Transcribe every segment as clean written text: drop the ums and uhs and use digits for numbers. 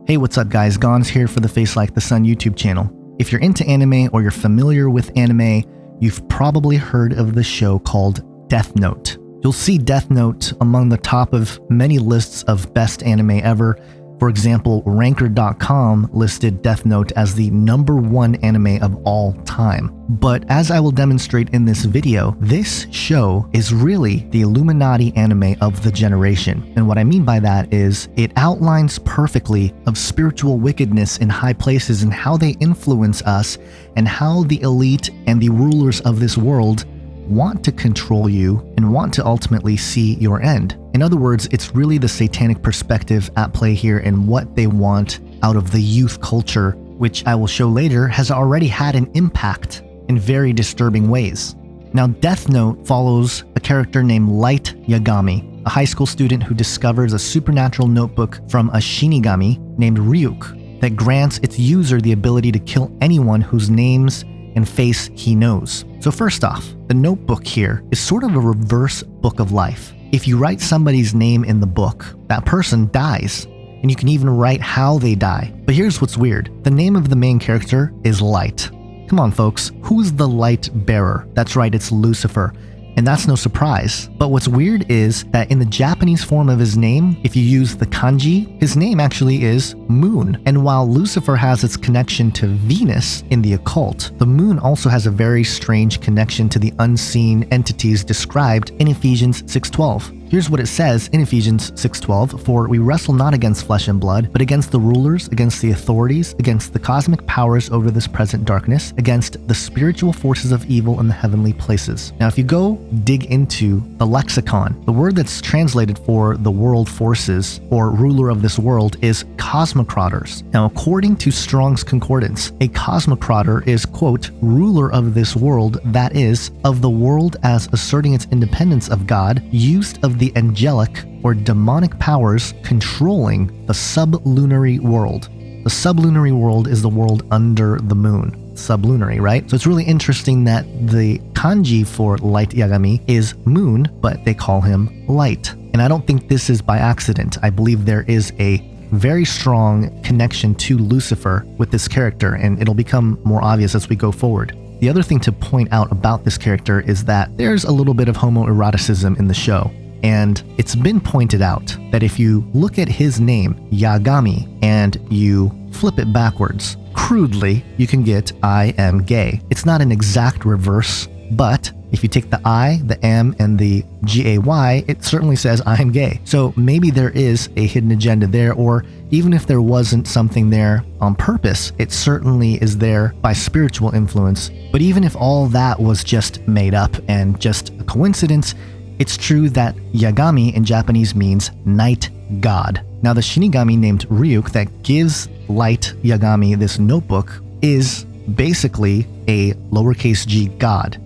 Hey, what's up guys? Gons here for the FaceLikeTheSun YouTube channel. If you're into anime or you're familiar with anime, you've probably heard of the show called Death Note. You'll see Death Note among the top of many lists of best anime ever. For example, Ranker.com listed Death Note as the #1 anime of all time. But as I will demonstrate in this video, this show is really the Illuminati anime of the generation. And what I mean by that is it outlines perfectly of spiritual wickedness in high places and how they influence us and how the elite and the rulers of this world want to control you and want to ultimately see your end. In other words, it's really the satanic perspective at play here and what they want out of the youth culture, which I will show later has already had an impact in very disturbing ways. Now, Death Note follows a character named Light Yagami, a high school student who discovers a supernatural notebook from a Shinigami named Ryuk that grants its user the ability to kill anyone whose names and face he knows. So first off, the notebook here is sort of a reverse book of life. If you write somebody's name in the book, that person dies, and you can even write how they die. But here's what's weird. The name of the main character is Light. Come on folks, who's the light bearer? That's right, it's Lucifer. And that's no surprise. But what's weird is that in the Japanese form of his name, if you use the kanji, his name actually is Moon. And while Lucifer has its connection to Venus in the occult, the moon also has a very strange connection to the unseen entities described in Ephesians 6:12. Here's what it says in Ephesians 6:12, "For we wrestle not against flesh and blood, but against the rulers, against the authorities, against the cosmic powers over this present darkness, against the spiritual forces of evil in the heavenly places." Now, if you go dig into the lexicon, the word that's translated for the world forces or ruler of this world is cosmocrators. Now, according to Strong's Concordance, a cosmocrator is, quote, ruler of this world, that is, of the world as asserting its independence of God, used of the angelic or demonic powers controlling the sublunary world. The sublunary world is the world under the moon. Sublunary, right? So it's really interesting that the kanji for Light Yagami is moon, but they call him Light. And I don't think this is by accident. I believe there is a very strong connection to Lucifer with this character, and it'll become more obvious as we go forward. The other thing to point out about this character is that there's a little bit of homoeroticism in the show. And it's been pointed out that if you look at his name, Yagami, and you flip it backwards, crudely, you can get I am gay. It's not an exact reverse, but if you take the I, the M, and the G-A-Y, it certainly says I am gay. So maybe there is a hidden agenda there, or even if there wasn't something there on purpose, it certainly is there by spiritual influence. But even if all that was just made up and just a coincidence, it's true that Yagami in Japanese means night god. Now, the Shinigami named Ryuk that gives Light Yagami this notebook is basically a lowercase g god.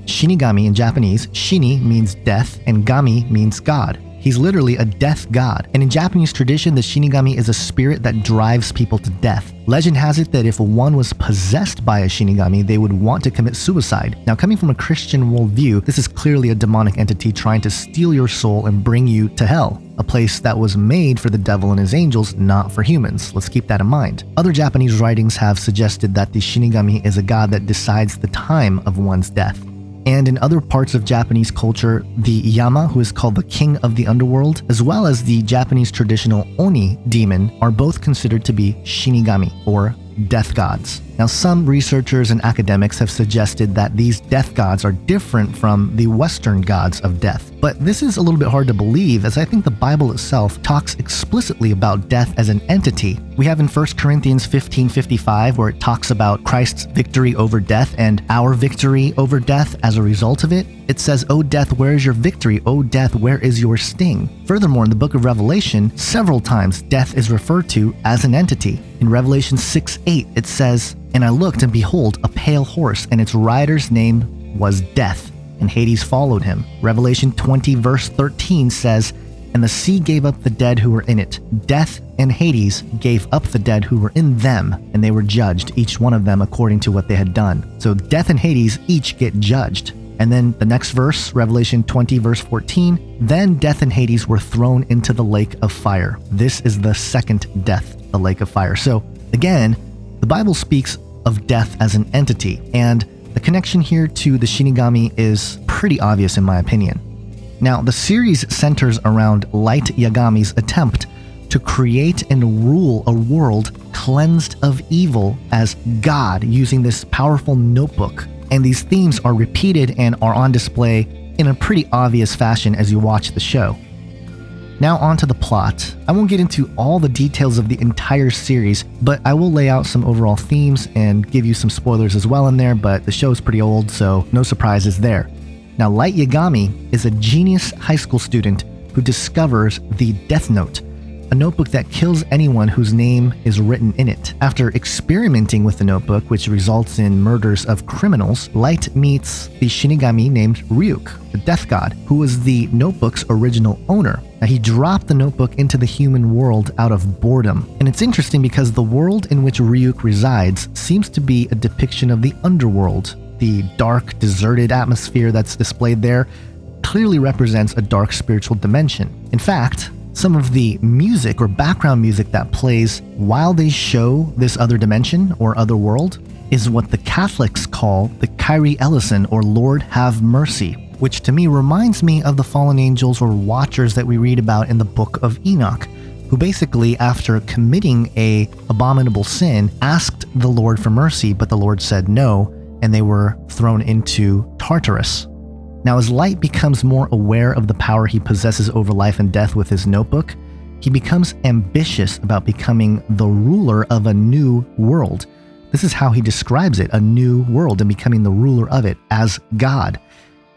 Shinigami in Japanese, shini means death and gami means god. He's literally a death god. And in Japanese tradition, the Shinigami is a spirit that drives people to death. Legend has it that if one was possessed by a Shinigami, they would want to commit suicide. Now, coming from a Christian worldview, this is clearly a demonic entity trying to steal your soul and bring you to hell, a place that was made for the devil and his angels, not for humans. Let's keep that in mind. Other Japanese writings have suggested that the Shinigami is a god that decides the time of one's death. And in other parts of Japanese culture, the Yama, who is called the king of the underworld, as well as the Japanese traditional Oni demon, are both considered to be Shinigami, or death gods. Now, some researchers and academics have suggested that these death gods are different from the Western gods of death. But this is a little bit hard to believe, as I think the Bible itself talks explicitly about death as an entity. We have in 1 Corinthians 15:55 where it talks about Christ's victory over death and our victory over death as a result of it. It says, "O death, where is your victory? O death, where is your sting?" Furthermore, in the book of Revelation, several times death is referred to as an entity. In Revelation 6:8, it says, "And I looked, and behold, a pale horse, and its rider's name was Death, and Hades followed him." Revelation 20 verse 13 says, "And the sea gave up the dead who were in it. Death and Hades gave up the dead who were in them, and they were judged, each one of them according to what they had done." So death and Hades each get judged. And then the next verse, Revelation 20 verse 14, "Then death and Hades were thrown into the lake of fire. This is the second death." a lake of fire. So again, the Bible speaks of death as an entity, and the connection here to the Shinigami is pretty obvious in my opinion. Now, the series centers around Light Yagami's attempt to create and rule a world cleansed of evil as God using this powerful notebook. And these themes are repeated and are on display in a pretty obvious fashion as you watch the show. Now onto the plot. I won't get into all the details of the entire series, but I will lay out some overall themes and give you some spoilers as well in there, but the show is pretty old, so no surprises there. Now, Light Yagami is a genius high school student who discovers the Death Note, a notebook that kills anyone whose name is written in it. After experimenting with the notebook, which results in murders of criminals, Light meets the Shinigami named Ryuk, the death god, who was the notebook's original owner. Now, he dropped the notebook into the human world out of boredom. And it's interesting because the world in which Ryuk resides seems to be a depiction of the underworld. The dark, deserted atmosphere that's displayed there clearly represents a dark spiritual dimension. In fact, some of the music or background music that plays while they show this other dimension or other world is what the Catholics call the Kyrie Eleison, or Lord Have Mercy, which to me reminds me of the fallen angels or watchers that we read about in the book of Enoch, who basically, after committing an abominable sin, asked the Lord for mercy, but the Lord said no, and they were thrown into Tartarus. Now, as Light becomes more aware of the power he possesses over life and death with his notebook, he becomes ambitious about becoming the ruler of a new world. This is how he describes it, a new world, and becoming the ruler of it as God.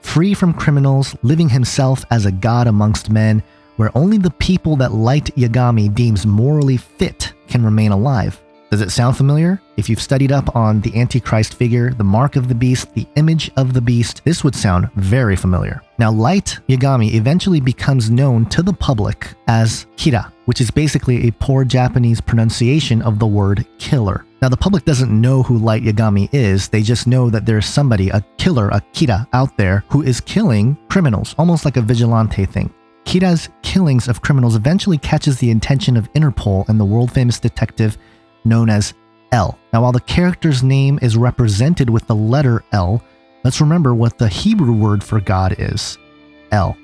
Free from criminals, living himself as a god amongst men, where only the people that Light Yagami deems morally fit can remain alive. Does it sound familiar? If you've studied up on the Antichrist figure, the mark of the beast, the image of the beast, this would sound very familiar. Now, Light Yagami eventually becomes known to the public as Kira, which is basically a poor Japanese pronunciation of the word killer. Now, the public doesn't know who Light Yagami is, they just know that there's somebody, a killer, a Kira out there, who is killing criminals, almost like a vigilante thing. Kira's killings of criminals eventually catches the attention of Interpol and the world-famous detective known as L. Now, while the character's name is represented with the letter L, let's remember what the Hebrew word for God is, El.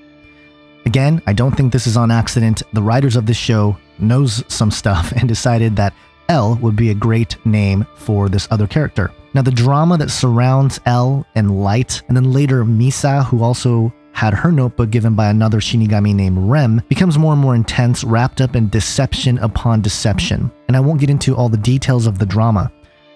Again, I don't think this is on accident. The writers of this show knows some stuff and decided that El would be a great name for this other character. Now, the drama that surrounds El and Light, and then later Misa, who also had her notebook given by another Shinigami named Rem, becomes more and more intense, wrapped up in deception upon deception. And I won't get into all the details of the drama,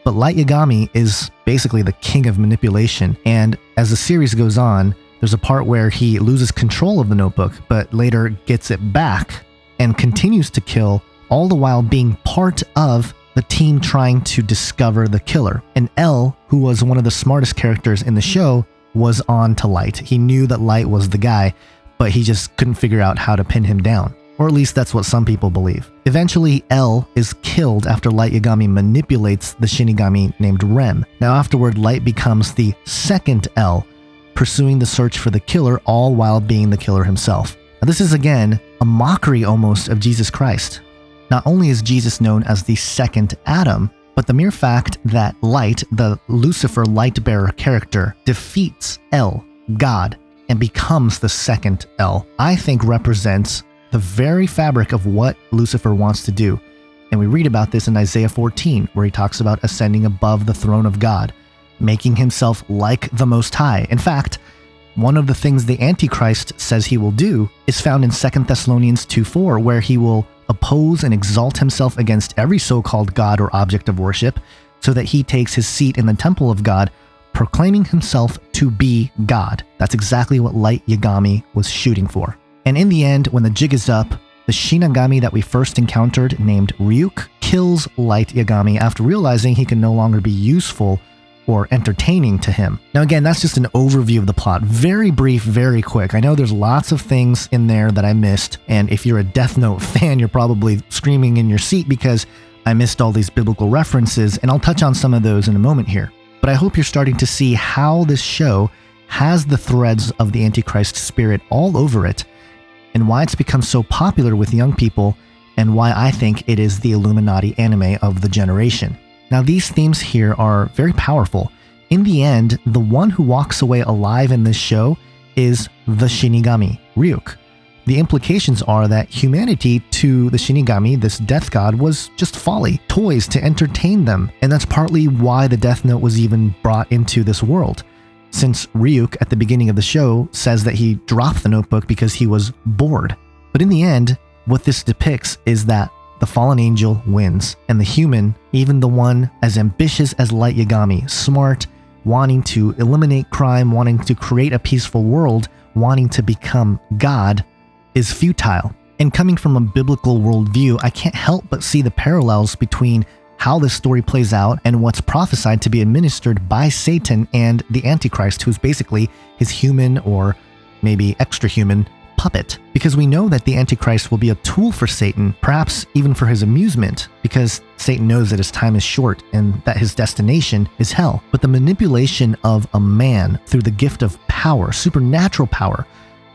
but Light Yagami is basically the king of manipulation, and as the series goes on, there's a part where he loses control of the notebook, but later gets it back and continues to kill, all the while being part of the team trying to discover the killer. And L, who was one of the smartest characters in the show, was on to Light. He knew that Light was the guy, but he just couldn't figure out how to pin him down. Or at least that's what some people believe. Eventually, L is killed after Light Yagami manipulates the Shinigami named Rem. Now afterward, Light becomes the second L, pursuing the search for the killer, all while being the killer himself. Now this is again a mockery almost of Jesus Christ. Not only is Jesus known as the second Adam, but the mere fact that Light, the Lucifer light-bearer character, defeats El, God, and becomes the second El, I think represents the very fabric of what Lucifer wants to do. And we read about this in Isaiah 14, where he talks about ascending above the throne of God, making himself like the Most High. In fact, one of the things the Antichrist says he will do is found in 2 Thessalonians 2:4, where he will oppose and exalt himself against every so-called God or object of worship, so that he takes his seat in the temple of God, proclaiming himself to be God. That's exactly what Light Yagami was shooting for. And in the end, when the jig is up, the Shinigami that we first encountered, named Ryuk, kills Light Yagami after realizing he can no longer be useful or entertaining to him. Now again, that's just an overview of the plot. Very brief, very quick. I know there's lots of things in there that I missed, and if you're a Death Note fan, you're probably screaming in your seat because I missed all these biblical references, and I'll touch on some of those in a moment here. But I hope you're starting to see how this show has the threads of the Antichrist spirit all over it, and why it's become so popular with young people and why I think it is the Illuminati anime of the generation. Now, these themes here are very powerful. In the end, the one who walks away alive in this show is the Shinigami, Ryuk. The implications are that humanity to the Shinigami, this death god, was just folly, toys to entertain them, and that's partly why the Death Note was even brought into this world. Since Ryuk, at the beginning of the show, says that he dropped the notebook because he was bored. But in the end, what this depicts is that the fallen angel wins, and the human, even the one as ambitious as Light Yagami, smart, wanting to eliminate crime, wanting to create a peaceful world, wanting to become God, is futile. And coming from a biblical worldview, I can't help but see the parallels between how this story plays out and what's prophesied to be administered by Satan and the Antichrist, who's basically his human or maybe extra human puppet. Because we know that the Antichrist will be a tool for Satan, perhaps even for his amusement, because Satan knows that his time is short and that his destination is hell. But the manipulation of a man through the gift of power, supernatural power,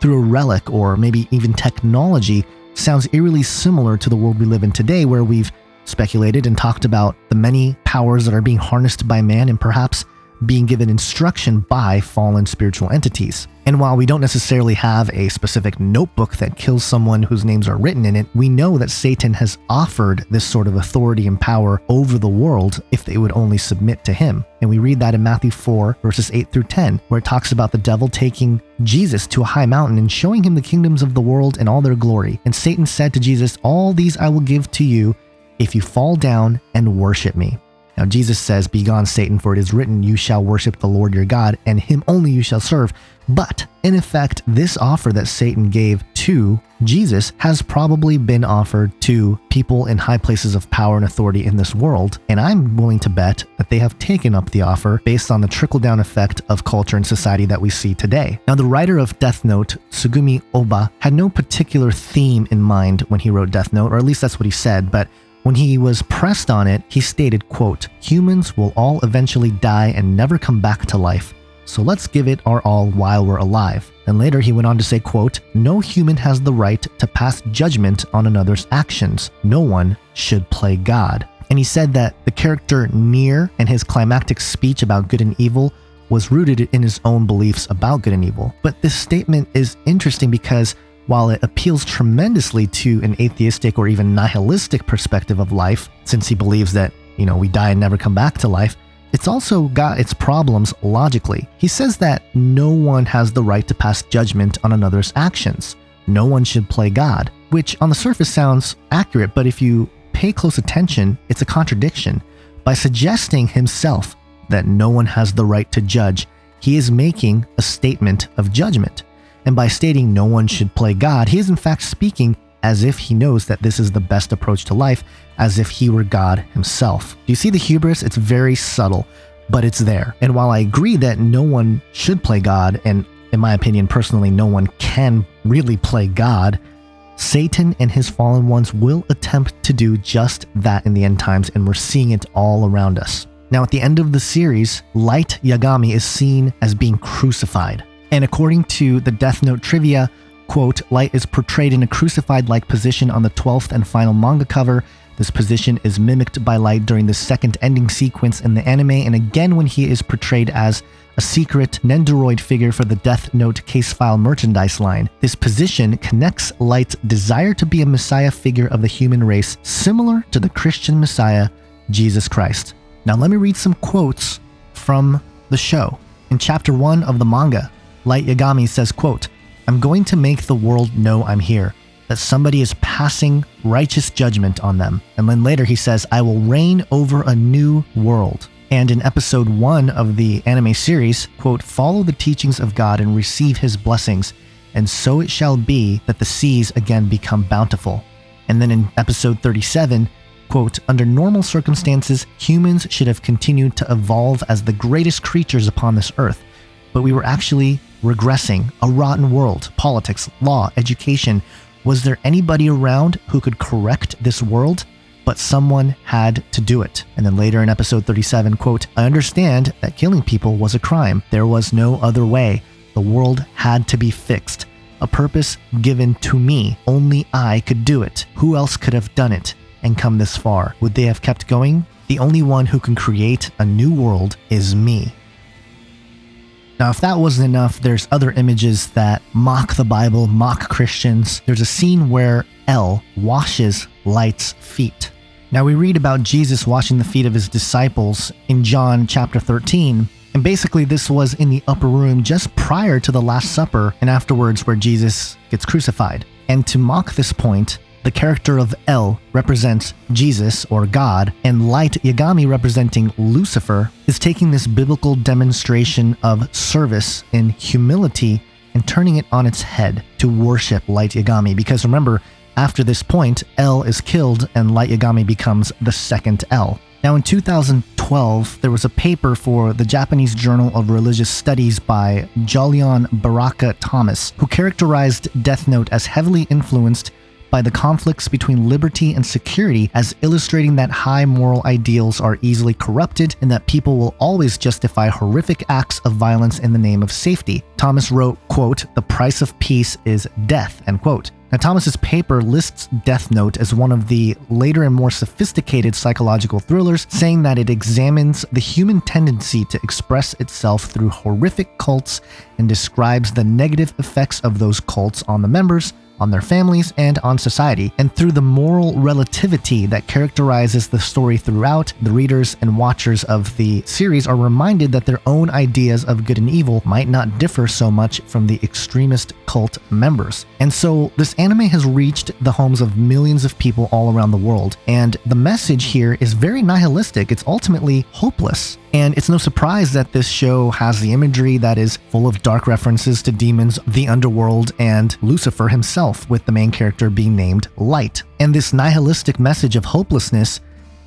through a relic or maybe even technology sounds eerily similar to the world we live in today, where we've speculated and talked about the many powers that are being harnessed by man and perhaps being given instruction by fallen spiritual entities. And while we don't necessarily have a specific notebook that kills someone whose names are written in it, we know that Satan has offered this sort of authority and power over the world if they would only submit to him. And we read that in Matthew 4, verses 8 through 10, where it talks about the devil taking Jesus to a high mountain and showing him the kingdoms of the world and all their glory. And Satan said to Jesus, "All these I will give to you if you fall down and worship me." Now Jesus says, "Begone, Satan, for it is written, you shall worship the Lord your God, and him only you shall serve." But in effect, this offer that Satan gave to Jesus has probably been offered to people in high places of power and authority in this world, and I'm willing to bet that they have taken up the offer based on the trickle-down effect of culture and society that we see today. Now, the writer of Death Note, Tsugumi Oba, had no particular theme in mind when he wrote Death Note, or at least that's what he said, but when he was pressed on it, he stated, quote, "Humans will all eventually die and never come back to life, so let's give it our all while we're alive." And later he went on to say, quote, "No human has the right to pass judgment on another's actions. No one should play God." And he said that the character Nier and his climactic speech about good and evil was rooted in his own beliefs about good and evil. But this statement is interesting because while it appeals tremendously to an atheistic or even nihilistic perspective of life, since he believes that, we die and never come back to life, it's also got its problems logically. He says that no one has the right to pass judgment on another's actions. No one should play God, which on the surface sounds accurate, but if you pay close attention, it's a contradiction. By suggesting himself that no one has the right to judge, he is making a statement of judgment. And by stating no one should play God, he is in fact speaking as if he knows that this is the best approach to life, as if he were God himself. Do you see the hubris? It's very subtle, but it's there. And while I agree that no one should play God, and in my opinion, personally, no one can really play God, Satan and his fallen ones will attempt to do just that in the end times, and we're seeing it all around us. Now, at the end of the series, Light Yagami is seen as being crucified. And according to the Death Note trivia, quote, Light is portrayed in a crucified-like position on the 12th and final manga cover. This position is mimicked by Light during the second ending sequence in the anime, and again when he is portrayed as a secret Nendoroid figure for the Death Note case file merchandise line. This position connects Light's desire to be a messiah figure of the human race, similar to the Christian messiah, Jesus Christ. Now let me read some quotes from the show. In chapter 1 of the manga, Light Yagami says, quote, "I'm going to make the world know I'm here, that somebody is passing righteous judgment on them." And then later he says, "I will reign over a new world." And in episode 1 of the anime series, quote, "Follow the teachings of God and receive his blessings, and so it shall be that the seas again become bountiful." And then in episode 37, quote, "Under normal circumstances, humans should have continued to evolve as the greatest creatures upon this earth, but we were actually regressing, a rotten world, politics, law, education. Was there anybody around who could correct this world? But someone had to do it." And then later in episode 37, quote, "I understand that killing people was a crime. There was no other way. The world had to be fixed. a purpose given to me. Only I could do it. Who else could have done it and come this far? Would they have kept going? The only one who can create a new world is me. Now, if that wasn't enough, there's other images that mock the Bible, mock Christians. There's a scene where El washes Light's feet. Now, we read about Jesus washing the feet of his disciples in John chapter 13. And basically, this was in the upper room just prior to the Last Supper and afterwards where Jesus gets crucified. And to mock this point, the character of El represents Jesus or God, and Light Yagami representing Lucifer is taking this biblical demonstration of service and humility and turning it on its head to worship Light Yagami. Because remember, after this point, El is killed and Light Yagami becomes the second El. Now in 2012, there was a paper for the Japanese Journal of Religious Studies by Julian Baraka Thomas, who characterized Death Note as heavily influenced by the conflicts between liberty and security, as illustrating that high moral ideals are easily corrupted and that people will always justify horrific acts of violence in the name of safety. Thomas wrote, quote, "The price of peace is death," end quote. Now, Thomas's paper lists Death Note as one of the later and more sophisticated psychological thrillers, saying that it examines the human tendency to express itself through horrific cults and describes the negative effects of those cults on the members, on their families, and on society. And through the moral relativity that characterizes the story throughout, the readers and watchers of the series are reminded that their own ideas of good and evil might not differ so much from the extremist cult members. And so this anime has reached the homes of millions of people all around the world. And the message here is very nihilistic. It's ultimately hopeless. And it's no surprise that this show has the imagery that is full of dark references to demons, the underworld, and Lucifer himself, with the main character being named Light. And this nihilistic message of hopelessness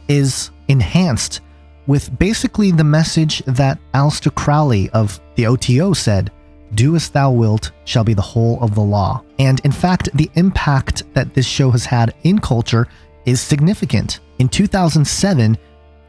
is enhanced with basically the message that Aleister Crowley of the OTO said, "Do as thou wilt shall be the whole of the law." And in fact, the impact that this show has had in culture is significant. In 2007,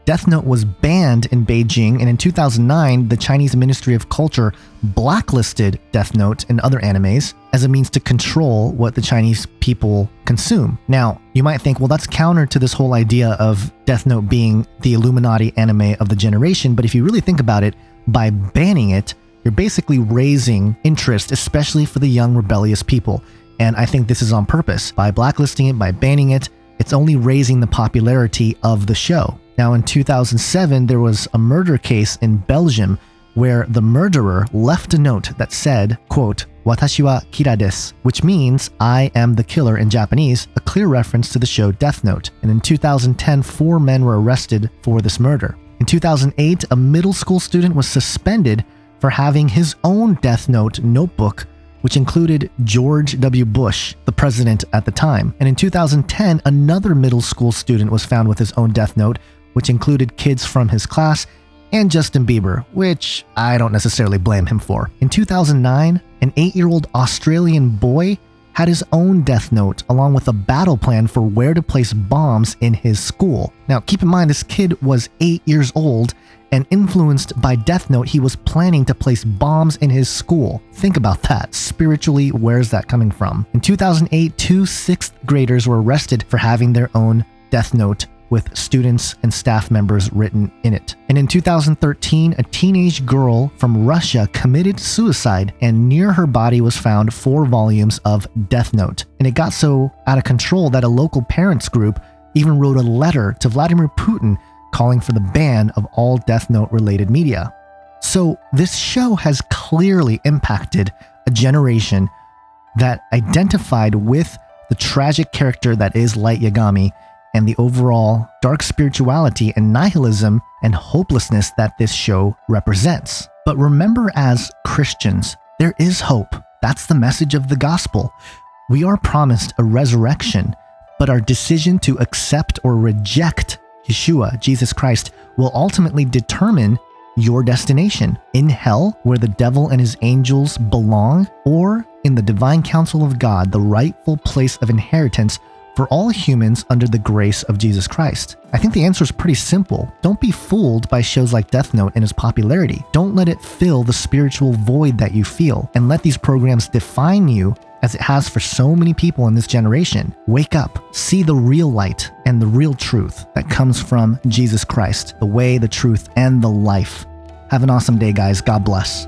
Death Note was banned in Beijing, and in 2009, the Chinese Ministry of Culture blacklisted Death Note and other animes as a means to control what the Chinese people consume. Now, you might think, well, that's counter to this whole idea of Death Note being the Illuminati anime of the generation, but if you really think about it, by banning it, you're basically raising interest, especially for the young rebellious people. And I think this is on purpose. By blacklisting it, by banning it, it's only raising the popularity of the show. Now, in 2007, there was a murder case in Belgium where the murderer left a note that said, quote, "Watashi wa kira desu," which means "I am the killer" in Japanese, a clear reference to the show Death Note. And in 2010, 4 men were arrested for this murder. In 2008, a middle school student was suspended for having his own Death Note notebook, which included George W. Bush, the president at the time. And in 2010, another middle school student was found with his own Death Note, which included kids from his class and Justin Bieber, which I don't necessarily blame him for. In 2009, an 8-year-old Australian boy had his own Death Note along with a battle plan for where to place bombs in his school. Now, keep in mind, this kid was 8 years old, and influenced by Death Note, he was planning to place bombs in his school. Think about that. Spiritually, where's that coming from? In 2008, 2 6th graders were arrested for having their own Death Note with students and staff members written in it. And in 2013, a teenage girl from Russia committed suicide, and near her body was found 4 volumes of Death Note. And it got so out of control that a local parents group even wrote a letter to Vladimir Putin calling for the ban of all Death Note related media. So this show has clearly impacted a generation that identified with the tragic character that is Light Yagami and the overall dark spirituality and nihilism and hopelessness that this show represents. But remember, as Christians, there is hope. That's the message of the gospel. We are promised a resurrection, but our decision to accept or reject Yeshua, Jesus Christ, will ultimately determine your destination: in hell, where the devil and his angels belong, or in the divine counsel of God, the rightful place of inheritance for all humans under the grace of Jesus Christ. I think the answer is pretty simple. Don't be fooled by shows like Death Note and its popularity. Don't let it fill the spiritual void that you feel, and let these programs define you as it has for so many people in this generation. Wake up, see the real light and the real truth that comes from Jesus Christ, the way, the truth, and the life. Have an awesome day, guys. God bless.